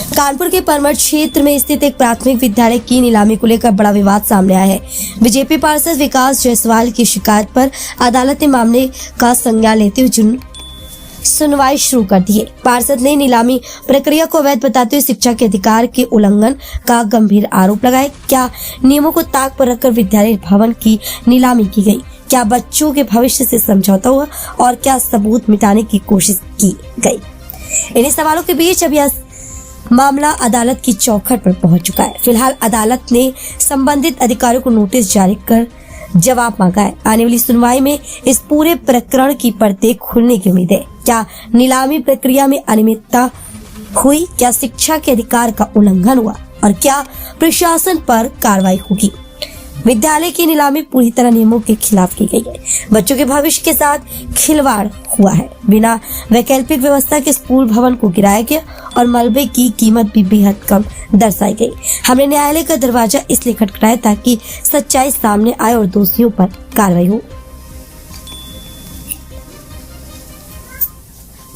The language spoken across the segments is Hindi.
कानपुर के परमठ क्षेत्र में स्थित एक प्राथमिक विद्यालय की नीलामी को लेकर बड़ा विवाद सामने आया है। बीजेपी पार्षद विकास जायसवाल की शिकायत पर अदालत ने मामले का संज्ञान लेते हुए सुनवाई शुरू कर दी है। पार्षद ने नीलामी प्रक्रिया को अवैध बताते हुए शिक्षा के अधिकार के उल्लंघन का गंभीर आरोप लगाया। क्या नियमों को ताक पर रखकर विद्यालय भवन की नीलामी की गई? क्या बच्चों के भविष्य से समझौता हुआ और क्या सबूत मिटाने की कोशिश की गई? इन्हीं सवालों के बीच अब यह मामला अदालत की चौखट पर पहुंच चुका है। फिलहाल अदालत ने संबंधित अधिकारियों को नोटिस जारी कर जवाब मांगा है। आने वाली सुनवाई में इस पूरे प्रकरण की परतें खुलने की उम्मीद है। क्या नीलामी प्रक्रिया में अनियमितता हुई? क्या शिक्षा के अधिकार का उल्लंघन हुआ? और क्या प्रशासन पर कार्रवाई होगी? विद्यालय की नीलामी पूरी तरह नियमों के खिलाफ की गई है। बच्चों के भविष्य के साथ खिलवाड़ हुआ है। बिना वैकल्पिक व्यवस्था के स्कूल भवन को गिराया गया और मलबे की कीमत भी बेहद कम दर्शाई गई। हमने न्यायालय का दरवाजा इसलिए खटखटाया ताकि सच्चाई सामने आए और दोषियों पर कार्रवाई हो।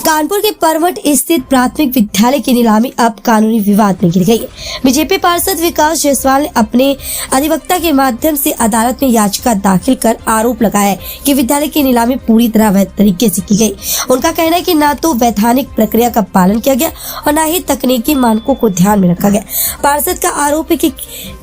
कानपुर के परमठ स्थित प्राथमिक विद्यालय की नीलामी अब कानूनी विवाद में घिर गई है। बीजेपी पार्षद विकास जायसवाल ने अपने अधिवक्ता के माध्यम से अदालत में याचिका दाखिल कर आरोप लगाया है कि विद्यालय की नीलामी पूरी तरह अवैध तरीके से की गई। उनका कहना है कि न तो वैधानिक प्रक्रिया का पालन किया गया और न ही तकनीकी मानकों को ध्यान में रखा गया। पार्षद का आरोप है कि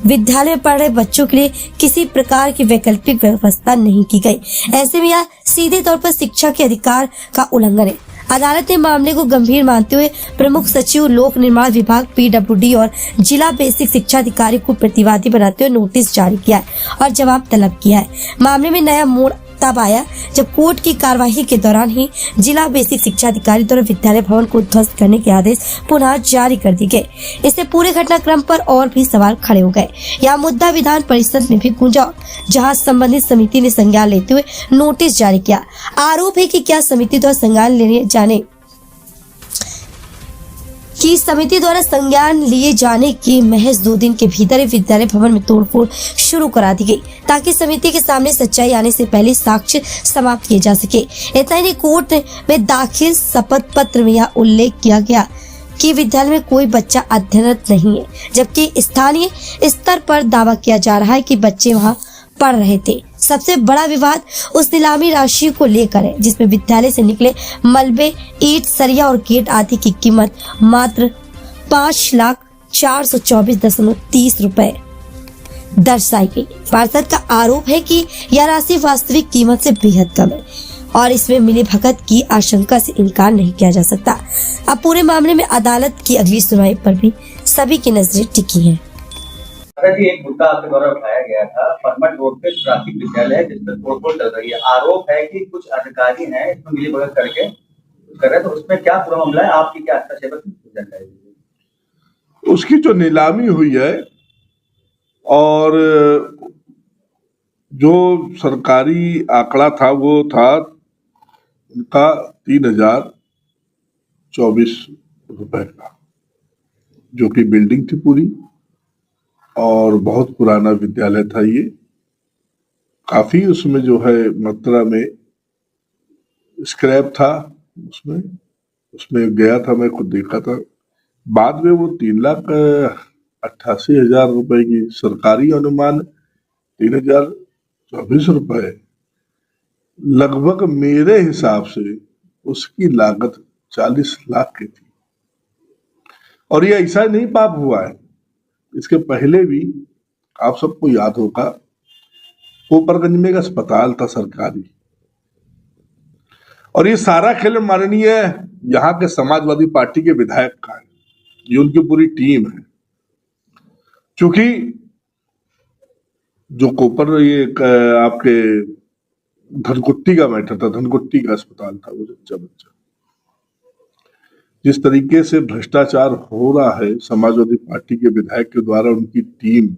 विद्यालय में पढ़ रहे बच्चों के लिए किसी प्रकार की वैकल्पिक व्यवस्था नहीं की गई। ऐसे में यह सीधे तौर पर शिक्षा के अधिकार का उल्लंघन है। अदालत ने मामले को गंभीर मानते हुए प्रमुख सचिव लोक निर्माण विभाग PWD और जिला बेसिक शिक्षा अधिकारी को प्रतिवादी बनाते हुए नोटिस जारी किया है और जवाब तलब किया है। मामले में नया मोड़ तब आया जब कोर्ट की कार्यवाही के दौरान ही जिला बेसिक शिक्षा अधिकारी द्वारा विद्यालय भवन को ध्वस्त करने के आदेश पुनः जारी कर दिए गए। इससे पूरे घटनाक्रम पर और भी सवाल खड़े हो गए। यह मुद्दा विधान परिषद में भी गूंजा, जहां संबंधित समिति ने संज्ञान लेते हुए नोटिस जारी किया। आरोप है कि क्या समिति द्वारा संज्ञान लिए जाने के महज 2 दिन के भीतर ही विद्यालय भवन में तोड़फोड़ शुरू करा दी गई ताकि समिति के सामने सच्चाई आने से पहले साक्ष्य समाप्त किए जा सके। इतना ही नहीं, कोर्ट में दाखिल शपथ पत्र में यह उल्लेख किया गया कि विद्यालय में कोई बच्चा अध्ययनरत नहीं है, जबकि स्थानीय स्तर पर दावा किया जा रहा है कि बच्चे वहां पढ़ रहे थे। सबसे बड़ा विवाद उस नीलामी राशि को लेकर है जिसमें विद्यालय से निकले मलबे, ईंट, सरिया और गेट आदि की कीमत मात्र 5,424.30 रुपए दर्शाई गई। पार्षद का आरोप है कि यह राशि वास्तविक कीमत से बेहद कम है और इसमें मिली भगत की आशंका से इनकार नहीं किया जा सकता। अब पूरे मामले में अदालत की अगली सुनवाई पर भी सभी की नजरें टिकी हैं। जी, एक मुद्दा आपके द्वारा उठाया गया था, परमठ रोड पे प्राथमिक विद्यालय है जिसमें तोड़फोड़ चल रही है। आरोप है कि कुछ अधिकारी हैं इसमें मिलीभगत करके कर रहे हैं, तो उसमें क्या पूरा मामला है? आपकी क्या हस्तक्षेप जानकारी दीजिए। उसकी जो नीलामी हुई है और जो सरकारी आंकड़ा था वो था उनका 3,024 रुपए का, जो कि बिल्डिंग थी पूरी और बहुत पुराना विद्यालय था। ये काफी उसमें जो है मात्रा में स्क्रैप था, उसमें गया था, मैं खुद देखा था। बाद में वो 3,88,000 रुपए की सरकारी अनुमान 3,024 रुपए, लगभग मेरे हिसाब से उसकी लागत 40 लाख की थी। और ये ऐसा नहीं पाप हुआ है, इसके पहले भी आप सबको याद होगा पोपरगंज में एक अस्पताल था सरकारी, और ये सारा खेल माननीय यहाँ के समाजवादी पार्टी के विधायक का है, ये उनकी पूरी टीम है। क्योंकि जो कोपर ये आपके धनकुट्टी का मैटर था, धनकुट्टी का अस्पताल था, वो बच्चा जिस तरीके से भ्रष्टाचार हो रहा है समाजवादी पार्टी के विधायक के द्वारा, उनकी टीम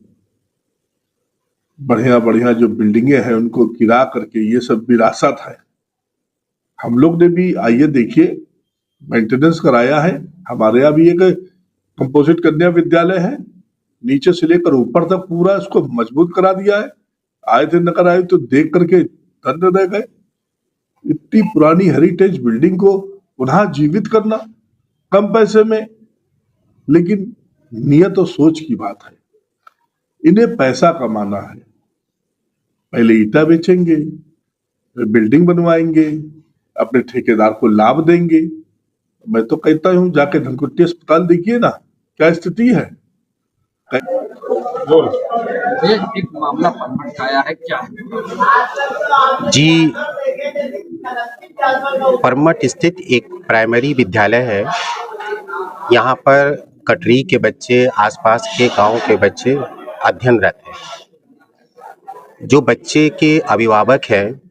बढ़िया जो बिल्डिंगें हैं उनको गिरा करके, ये सब विरासत है। हम लोग ने भी आइए देखिए मेंटेनेंस कराया है। हमारे यहाँ भी एक कंपोजिट कन्या विद्यालय है, नीचे से लेकर ऊपर तक पूरा इसको मजबूत करा दिया है। आए थे नगर आए तो देख करके धन्य रह गए। इतनी पुरानी हेरिटेज बिल्डिंग को पुनः जीवित करना कम पैसे में, लेकिन नियत और सोच की बात है। इन्हें पैसा कमाना है, पहले ईटा बेचेंगे, फिर बिल्डिंग बनवाएंगे, अपने ठेकेदार को लाभ देंगे। मैं तो कहता हूं जाके धनकुट्टी अस्पताल देखिए ना क्या स्थिति है। ये एक मामला परमठ आया है क्या? जी, परमठ स्थित एक प्राइमरी विद्यालय है। यहाँ पर कटरी के बच्चे, आसपास के गांव के बच्चे अध्ययनरत हैं। जो बच्चे के अभिभावक हैं,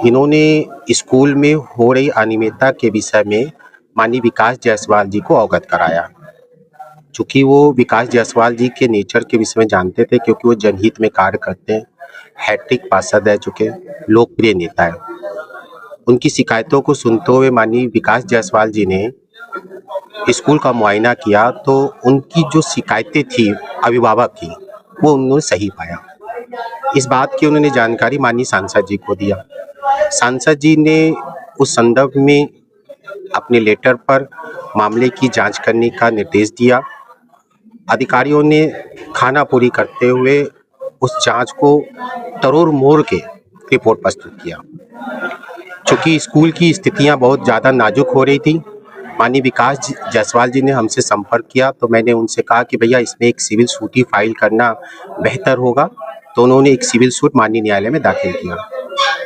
इन्होंने स्कूल में हो रही अनियमितता के विषय में माननीय विकास जायसवाल जी को अवगत कराया। चूँकि वो विकास जायसवाल जी के नेचर के विषय में जानते थे, क्योंकि वो जनहित में कार्य करते हैं, हैट्रिक पार्षद रह चुके, लोकप्रिय नेता है। उनकी शिकायतों को सुनते हुए माननीय विकास जायसवाल जी ने स्कूल का मुआयना किया, तो उनकी जो शिकायतें थी अभिभावक की, वो उन्होंने सही पाया। इस बात की उन्होंने जानकारी माननीय सांसद जी को दिया। सांसद जी ने उस संदर्भ में अपने लेटर पर मामले की जांच करने का निर्देश दिया। अधिकारियों ने खानापुरी करते हुए उस जांच को तरोड़ मोड़ के रिपोर्ट प्रस्तुत किया। चूँकि स्कूल की स्थितियां बहुत ज़्यादा नाजुक हो रही थी, माननीय विकास जायसवाल जी ने हमसे संपर्क किया, तो मैंने उनसे कहा कि भैया इसमें एक सिविल सूट ही फाइल करना बेहतर होगा। तो उन्होंने एक सिविल सूट माननीय न्यायालय में दाखिल किया।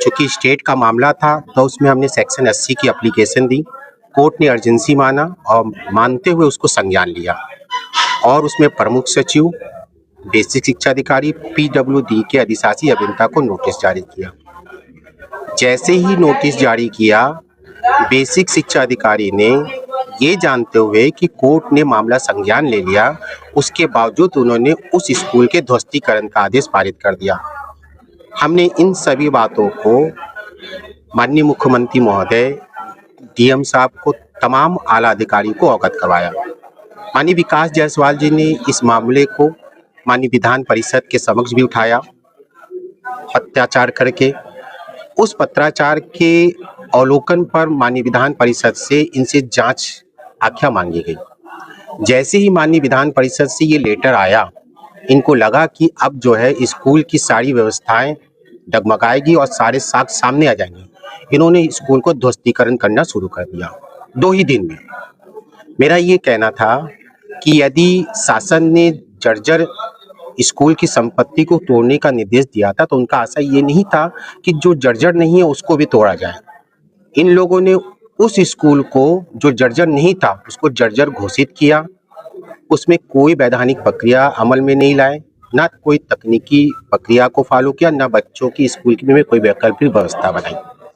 चूँकि स्टेट का मामला था, तो उसमें हमने सेक्शन 80 की एप्लीकेशन दी। कोर्ट ने अर्जेंसी माना और मानते हुए उसको संज्ञान लिया, और उसमें प्रमुख सचिव, बेसिक शिक्षा अधिकारी, PWD के अधिशासी अभियंता को नोटिस जारी किया। जैसे ही नोटिस जारी किया, बेसिक शिक्षा अधिकारी ने ये जानते हुए कि कोर्ट ने मामला संज्ञान ले लिया, उसके बावजूद उन्होंने उस स्कूल के ध्वस्तीकरण का आदेश पारित कर दिया। हमने इन सभी बातों को माननीय मुख्यमंत्री महोदय, DM साहब को, तमाम आला अधिकारी को अवगत करवाया। माननीय विकास जायसवाल जी ने इस मामले को माननीय विधान परिषद के समक्ष भी उठाया, पत्राचार करके। उस पत्राचार के अवलोकन पर माननीय विधान परिषद से इनसे जांच आख्या मांगी गई। जैसे ही माननीय विधान परिषद से ये लेटर आया, इनको लगा कि अब जो है स्कूल की सारी व्यवस्थाएं डगमगाएगी और सारे साक्ष्य सामने आ जाएंगे। इन्होंने स्कूल को ध्वस्तीकरण करना शुरू कर दिया 2 ही दिन में। मेरा ये कहना था कि यदि शासन ने जर्जर स्कूल की संपत्ति को तोड़ने का निर्देश दिया था, तो उनका आशय ये नहीं था कि जो जर्जर नहीं है उसको भी तोड़ा जाए। इन लोगों ने उस स्कूल को, जो जर्जर नहीं था, उसको जर्जर घोषित किया। उसमें कोई वैधानिक प्रक्रिया अमल में नहीं लाए, ना कोई तकनीकी प्रक्रिया को फॉलो किया, ना बच्चों की स्कूल में कोई वैकल्पिक व्यवस्था बनाई।